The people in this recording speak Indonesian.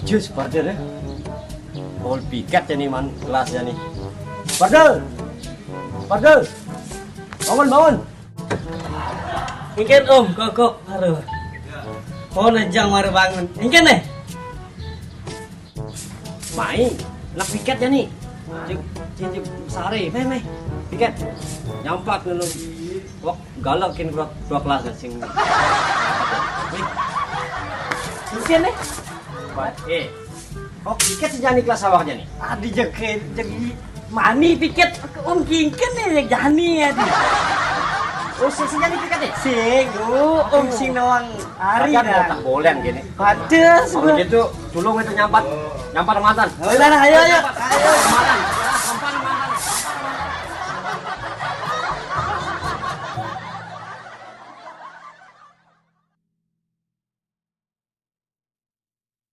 Jus partner ya. All piket ya nih man kelasnya nih. Partner. Partner. Bangun bangun. Ingin kok aduh. Oh nejang mari bangun. Ingin deh. Mai, nak piket ya nih. Cik sare, meh. Piket. Nyampak dulu. Wah, galakin dua kelas sing. Ingin deh. Oh, piket sejani kelas awaknya nih. Adi jadi mani piket kingken nih jani ya. Oh, sejani piket nih. Sing, sing nawang hari Dah. dah. Tak boleh gini. Padas. Kalau gitu, tulung itu nyampat mantan. Udah, ayo. Mantan.